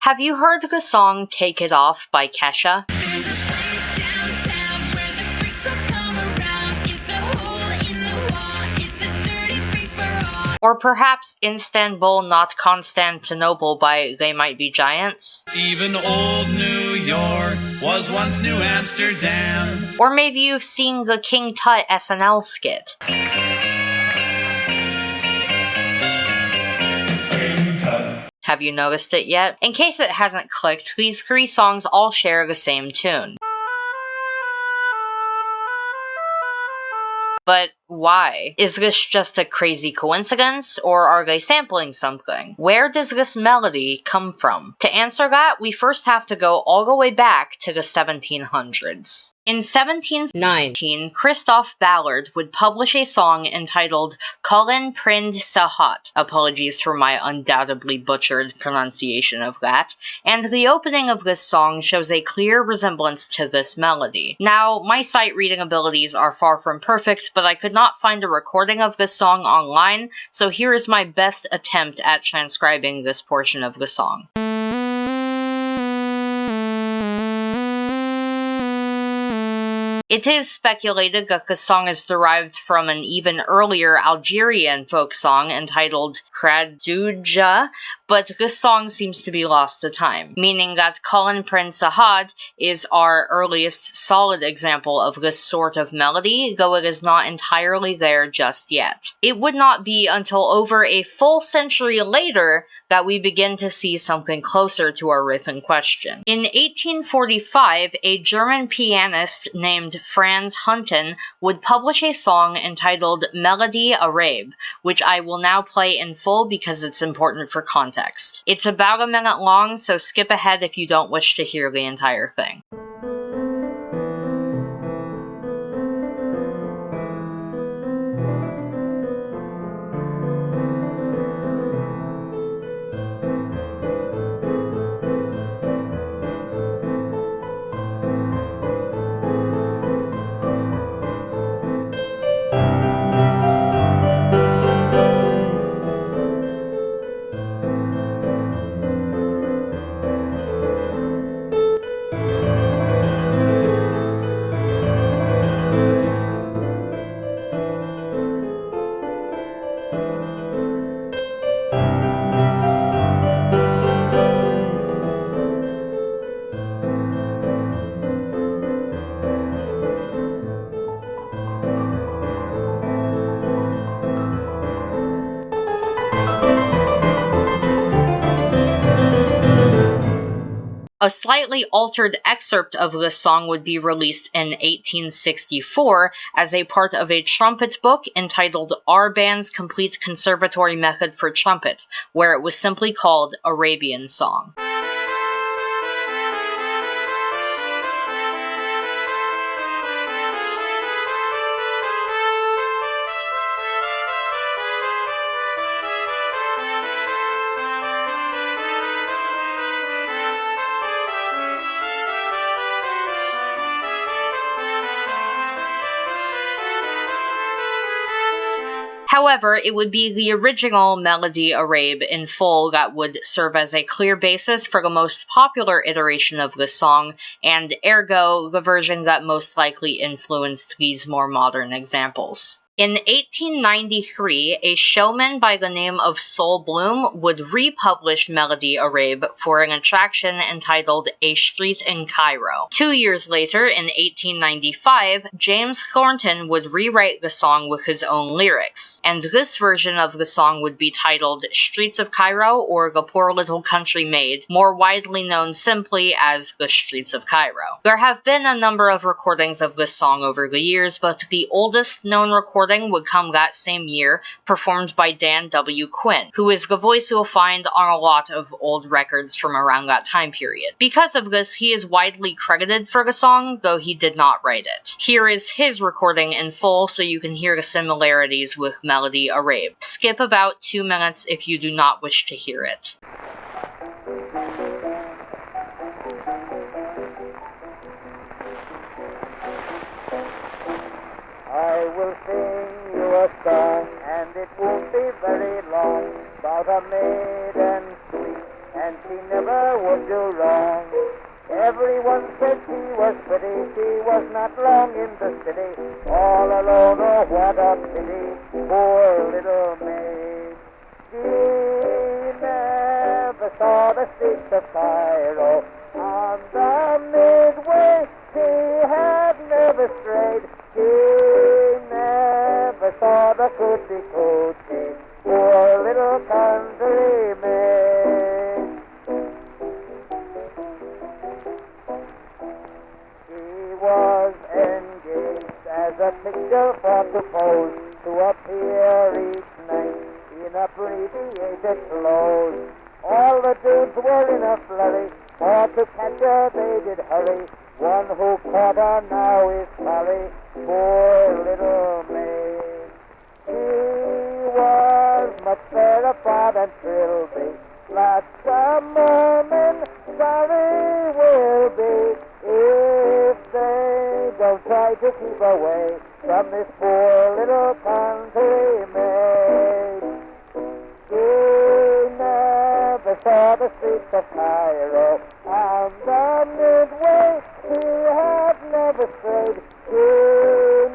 Have you heard the song Take It Off by Kesha? Or perhaps Istanbul, Not Constantinople by They Might Be Giants? Even old New York was once New Amsterdam. Or maybe you've seen the King Tut SNL skit. Have you noticed it yet? In case it hasn't clicked, these three songs all share the same tune. But why? Is this just a crazy coincidence, or are they sampling something? Where does this melody come from? To answer that, we first have to go all the way back to the 1700s. In 1719, Christophe Ballard would publish a song entitled Colin, prend, hotte. Apologies for my undoubtedly butchered pronunciation of that. And the opening of this song shows a clear resemblance to this melody. Now, my sight reading abilities are far from perfect, but I could not find a recording of this song online, so here is my best attempt at transcribing this portion of the song. It is speculated that the song is derived from an even earlier Algerian folk song entitled Kradouja, but this song seems to be lost to time, meaning that Colin, prend, hotte is our earliest solid example of this sort of melody, though it is not entirely there just yet. It would not be until over a full century later that we begin to see something closer to our riff in question. In 1845, a German pianist named Franz Hunten would publish a song entitled Melodie Arabe, which I will now play in full because it's important for context. It's about a minute long, so skip ahead if you don't wish to hear the entire thing. A slightly altered excerpt of this song would be released in 1864 as a part of a trumpet book entitled Arabian's Complete Conservatory Method for Trumpet, where it was simply called Arabian Song. However, it would be the original Melodie Arabe in full that would serve as a clear basis for the most popular iteration of this song, and ergo, the version that most likely influenced these more modern examples. In 1893, a showman by the name of Sol Bloom would republish Melodie Arabe for an attraction entitled A Street in Cairo. 2 years later, in 1895, James Thornton would rewrite the song with his own lyrics, and this version of the song would be titled Streets of Cairo or The Poor Little Country Maid, more widely known simply as The Streets of Cairo. There have been a number of recordings of this song over the years, but the oldest known recording would come that same year, performed by Dan W. Quinn, who is the voice you'll find on a lot of old records from around that time period. Because of this, he is widely credited for the song, though he did not write it. Here is his recording in full so you can hear the similarities with Melodie Arabe. Skip about 2 minutes if you do not wish to hear it. I will sing you a song, and it won't be very long, about a maiden sweet, and she never would loved you wrong. Everyone said she was pretty, she was not long in the city. All alone, oh what a pity, poor little maid. She never saw the streets of Cairo. On the midway, she had never strayed. She never saw the coochie coochie, poor little country maid. She was engaged as a picture for to pose, to appear each night in abbreviated clothes. All the dudes were in a flurry, for to catch her they did hurry. One who caught her now is sorry, poor little maid. She was much fairer far than Trilby, lots of mermen sorry will be if they don't try to keep away from this poor little country maid. She never saw the streets of Cairo. On the midway, she had never strayed. She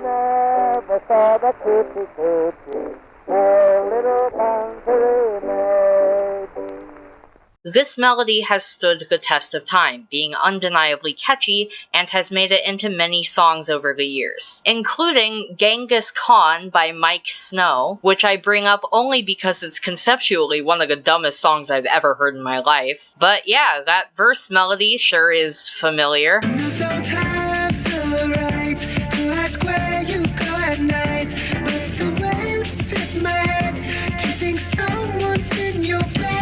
never saw the coochie coochie, poor little country maid. This melody has stood the test of time, being undeniably catchy, and has made it into many songs over the years, including Genghis Khan by Mike Snow, which I bring up only because it's conceptually one of the dumbest songs I've ever heard in my life. But yeah, that verse melody sure is familiar. You don't have the right to ask where you go at night, but the waves hit my head to think someone's in your bed.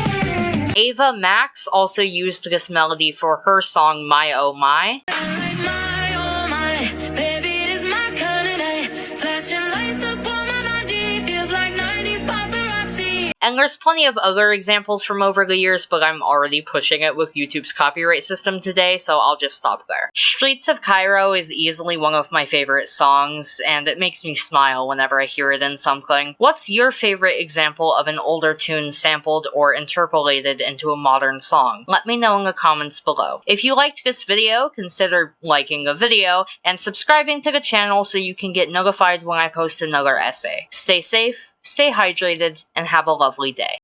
Ava Max also used this melody for her song My Oh My. My, oh my, baby, it is my kind of night. Flashing lights up on my body, feels like 90s paparazzi. And there's plenty of other examples from over the years, but I'm already pushing it with YouTube's copyright system today, so I'll just stop there. Streets of Cairo is easily one of my favorite songs, and it makes me smile whenever I hear it in something. What's your favorite example of an older tune sampled or interpolated into a modern song? Let me know in the comments below. If you liked this video, consider liking the video and subscribing to the channel so you can get notified when I post another essay. Stay safe, stay hydrated, and have a lovely day.